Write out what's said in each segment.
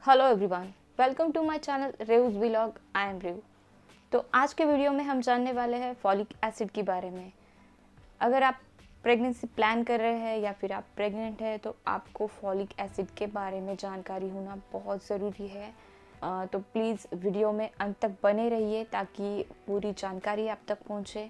Hello everyone, welcome to my channel Rev's vlog. I am Rev. तो आज के video में हम जानने वाले हैं फॉलिक एसिड के बारे में। अगर आप प्रेगनेंसी प्लान कर रहे हैं या फिर आप प्रेग्नेंट हैं तो आपको फॉलिक एसिड के बारे में जानकारी होना बहुत ज़रूरी है। तो प्लीज़ वीडियो में अंत तक बने रहिए ताकि पूरी जानकारी आप तक पहुँचे।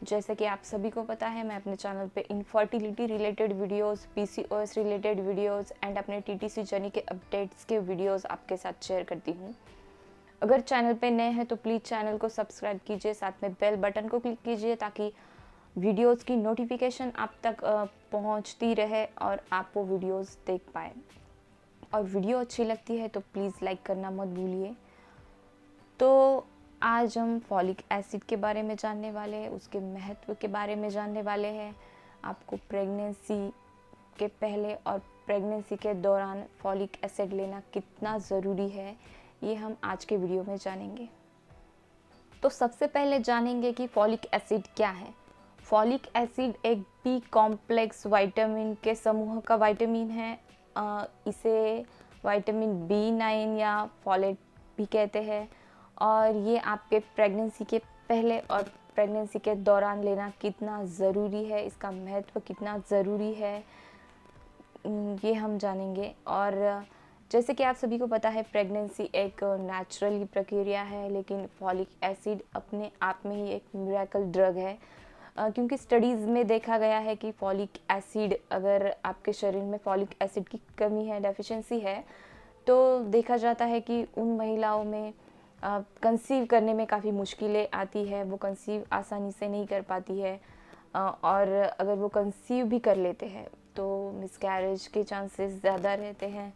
जैसे कि आप सभी को पता है, मैं अपने चैनल पे infertility related videos, PCOS related videos and अपने टीटीसी जर्नी के अपडेट्स के वीडियोस आपके साथ शेयर करती हूँ। अगर चैनल पे नए हैं तो प्लीज़ चैनल को सब्सक्राइब कीजिए, साथ में बेल बटन को क्लिक कीजिए ताकि वीडियोस की नोटिफिकेशन आप तक पहुँचती रहे और आप वो वीडियोज़ देख पाएँ। और वीडियो अच्छी लगती है तो प्लीज़ लाइक करना मत भूलिए। तो आज हम फॉलिक एसिड के बारे में जानने वाले हैं, उसके महत्व के बारे में जानने वाले हैं। आपको प्रेगनेंसी के पहले और प्रेगनेंसी के दौरान फॉलिक एसिड लेना कितना ज़रूरी है, ये हम आज के वीडियो में जानेंगे। तो सबसे पहले जानेंगे कि फॉलिक एसिड क्या है। फॉलिक एसिड एक बी कॉम्प्लेक्स विटामिन के समूह का विटामिन है। इसे विटामिन B9 या फॉलेट भी कहते हैं। और ये आपके प्रेगनेंसी के पहले और प्रेगनेंसी के दौरान लेना कितना ज़रूरी है, इसका महत्व कितना ज़रूरी है, ये हम जानेंगे। और जैसे कि आप सभी को पता है, प्रेगनेंसी एक नेचुरल प्रक्रिया है, लेकिन फॉलिक एसिड अपने आप में ही एक मिरेकल ड्रग है। क्योंकि स्टडीज़ में देखा गया है कि फॉलिक एसिड, अगर आपके शरीर में फॉलिक एसिड की कमी है, डेफिशिएंसी है, तो देखा जाता है कि उन महिलाओं में कंसीव करने में काफ़ी मुश्किलें आती है। वो कंसीव आसानी से नहीं कर पाती है, और अगर वो कंसीव भी कर लेते हैं तो मिसकैरेज के चांसेस ज़्यादा रहते हैं।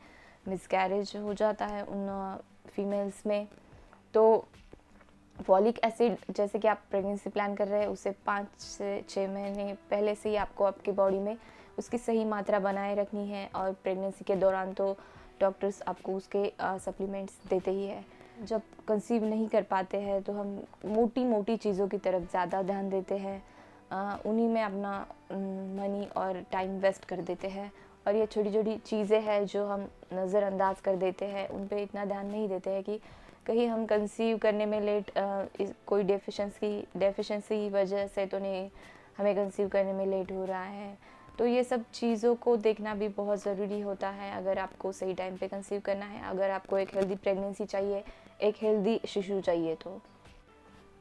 मिसकैरेज हो जाता है उन फीमेल्स में। तो फॉलिक एसिड, जैसे कि आप प्रेगनेंसी प्लान कर रहे हैं, उससे 5 से 6 महीने पहले से ही आपको आपकी बॉडी में उसकी सही मात्रा बनाए रखनी है। और प्रेगनेंसी के दौरान तो डॉक्टर्स आपको उसके सप्लीमेंट्स देते ही है। जब कंसीव नहीं कर पाते हैं तो हम मोटी मोटी चीज़ों की तरफ ज़्यादा ध्यान देते हैं, उन्हीं में अपना मनी और टाइम वेस्ट कर देते हैं। और ये छोटी छोटी चीज़ें हैं जो हम नज़रअंदाज कर देते हैं, उन पे इतना ध्यान नहीं देते हैं कि कहीं हम कंसीव करने में लेट, कोई डेफिशिएंसी की वजह से तो नहीं हमें कंसीव करने में लेट हो रहा है। तो ये सब चीज़ों को देखना भी बहुत ज़रूरी होता है अगर आपको सही टाइम पे कंसीव करना है। अगर आपको एक हेल्दी प्रेगनेंसी चाहिए, एक हेल्दी शिशु चाहिए, तो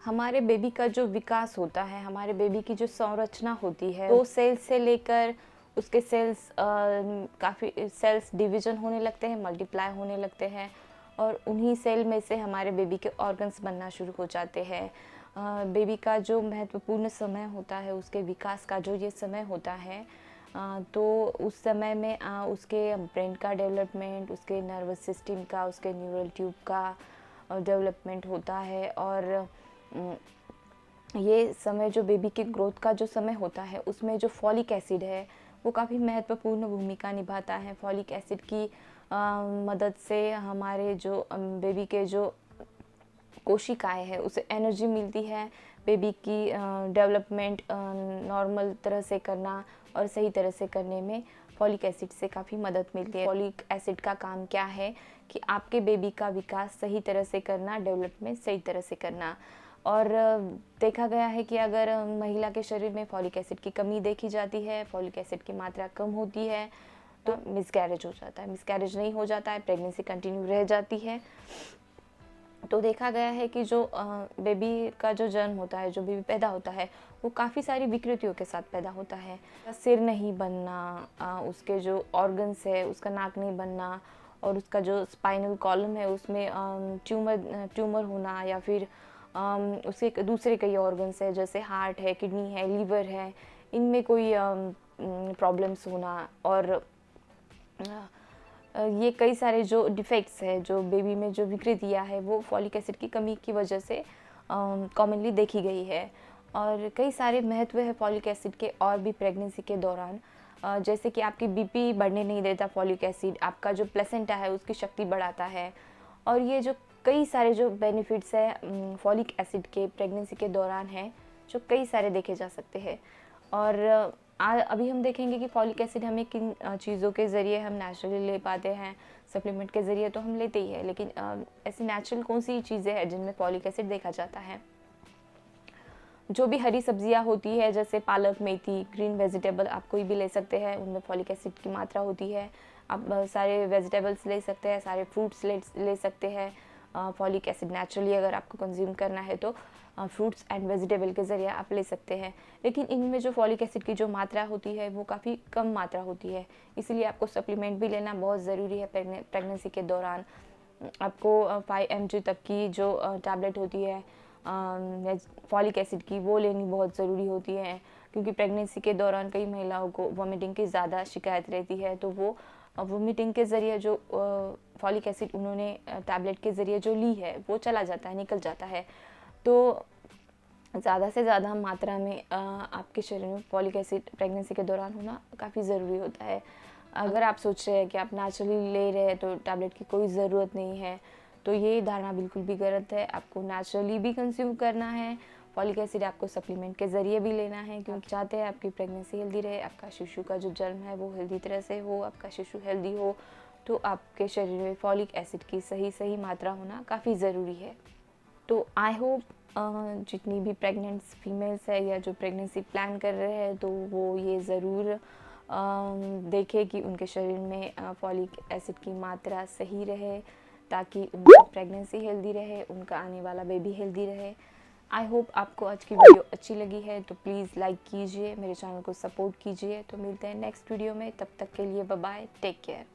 हमारे बेबी का जो विकास होता है, हमारे बेबी की जो संरचना होती है, वो सेल्स से लेकर उसके सेल्स, काफ़ी सेल्स डिवीज़न होने लगते हैं, मल्टीप्लाई होने लगते हैं, और उन्हीं सेल में से हमारे बेबी के ऑर्गन्स बनना शुरू हो जाते हैं। बेबी का जो महत्वपूर्ण समय होता है, उसके विकास का जो ये समय होता है, तो उस समय में उसके ब्रेन का डेवलपमेंट, उसके नर्वस सिस्टम का, उसके न्यूरल ट्यूब का डेवलपमेंट होता है। और ये समय जो बेबी के ग्रोथ का जो समय होता है, उसमें जो फॉलिक एसिड है वो काफ़ी महत्वपूर्ण भूमिका निभाता है। फॉलिक एसिड की मदद से हमारे जो बेबी के जो कोशिकाएं हैं उसे एनर्जी मिलती है। बेबी की डेवलपमेंट नॉर्मल तरह से करना और सही तरह से करने में फॉलिक एसिड से काफ़ी मदद मिलती है। फॉलिक एसिड का काम क्या है कि आपके बेबी का विकास सही तरह से करना, डेवलपमेंट सही तरह से करना। और देखा गया है कि अगर महिला के शरीर में फॉलिक एसिड की कमी देखी जाती है, फॉलिक एसिड की मात्रा कम होती है, तो मिसकैरेज हो जाता है। मिसकैरेज नहीं हो जाता है, प्रेगनेंसी कंटिन्यू रह जाती है। तो देखा गया है कि जो बेबी का जो जन्म होता है, जो बेबी पैदा होता है, वो काफ़ी सारी विकृतियों के साथ पैदा होता है। सिर नहीं बनना, उसके जो ऑर्गन्स है उसका नाक नहीं बनना, और उसका जो स्पाइनल कॉलम है उसमें ट्यूमर होना, या फिर उसके दूसरे कई ऑर्गन्स है जैसे हार्ट है, किडनी है, लीवर है, इनमें कोई प्रॉब्लम्स होना। और ये कई सारे जो डिफेक्ट्स है, जो बेबी में जो विकृतियाँ है, वो फॉलिक एसिड की कमी की वजह से कॉमनली देखी गई है। और कई सारे महत्व है फॉलिक एसिड के और भी प्रेगनेंसी के दौरान, जैसे कि आपकी बीपी बढ़ने नहीं देता फॉलिक एसिड, आपका जो प्लेसेंटा है उसकी शक्ति बढ़ाता है। और ये जो कई सारे जो बेनिफिट्स है फॉलिक एसिड के प्रेगनेंसी के दौरान है, जो कई सारे देखे जा सकते हैं। और अभी हम देखेंगे कि फॉलिक एसिड हमें किन चीज़ों के ज़रिए हम नेचुरली ले पाते हैं। सप्लीमेंट के ज़रिए तो हम लेते ही है, लेकिन ऐसी नेचुरल कौन सी चीज़ें हैं जिनमें फॉलिक एसिड देखा जाता है। जो भी हरी सब्जियां होती है, जैसे पालक, मेथी, ग्रीन वेजिटेबल आप कोई भी ले सकते हैं, उनमें फॉलिक एसिड की मात्रा होती है। आप सारे वेजिटेबल्स ले सकते हैं, सारे फ्रूट्स ले सकते हैं। फॉलिक एसिड नेचुरली अगर आपको कंज्यूम करना है तो फ्रूट्स एंड वेजिटेबल के ज़रिए आप ले सकते हैं। लेकिन इनमें जो फॉलिक एसिड की जो मात्रा होती है वो काफ़ी कम मात्रा होती है, इसीलिए आपको सप्लीमेंट भी लेना बहुत ज़रूरी है। प्रेगनेंसी के दौरान आपको 5 mg तक की जो टैबलेट होती है फॉलिक एसिड की, वो लेनी बहुत ज़रूरी होती है, क्योंकि प्रेगनेंसी के दौरान कई महिलाओं को वोमिटिंग की ज़्यादा शिकायत रहती है। तो वो वोमिटिंग के ज़रिए जो फॉलिक एसिड उन्होंने टैबलेट के ज़रिए जो ली है वो चला जाता है, निकल जाता है। तो ज़्यादा से ज़्यादा मात्रा में आपके शरीर में फॉलिक एसिड प्रेगनेंसी के दौरान होना काफ़ी ज़रूरी होता है। अगर आप सोच रहे हैं कि आप नेचुरली ले रहे हैं तो टैबलेट की कोई ज़रूरत नहीं है, तो ये धारणा बिल्कुल भी गलत है। आपको नेचुरली भी कंज्यूम करना है, फॉलिक एसिड आपको सप्लीमेंट के ज़रिए भी लेना है, क्योंकि चाहते हैं आपकी प्रेगनेंसी हेल्दी रहे, आपका शिशु का जो जन्म है वो हेल्दी तरह से हो, आपका शिशु हेल्दी हो। तो आपके शरीर में फॉलिक एसिड की सही मात्रा होना काफ़ी ज़रूरी है। तो आई होप जितनी भी प्रेग्नेंट फीमेल्स है या जो प्रेगनेंसी प्लान कर रहे हैं, तो वो ये ज़रूर देखें कि उनके शरीर में फॉलिक एसिड की मात्रा सही रहे, ताकि उनकी प्रेगनेंसी हेल्दी रहे, उनका आने वाला बेबी हेल्दी रहे। आई होप आपको आज की वीडियो अच्छी लगी है, तो प्लीज़ लाइक कीजिए, मेरे चैनल को सपोर्ट कीजिए। तो मिलते हैं नेक्स्ट वीडियो में, तब तक के लिए बाय बाय, टेक केयर।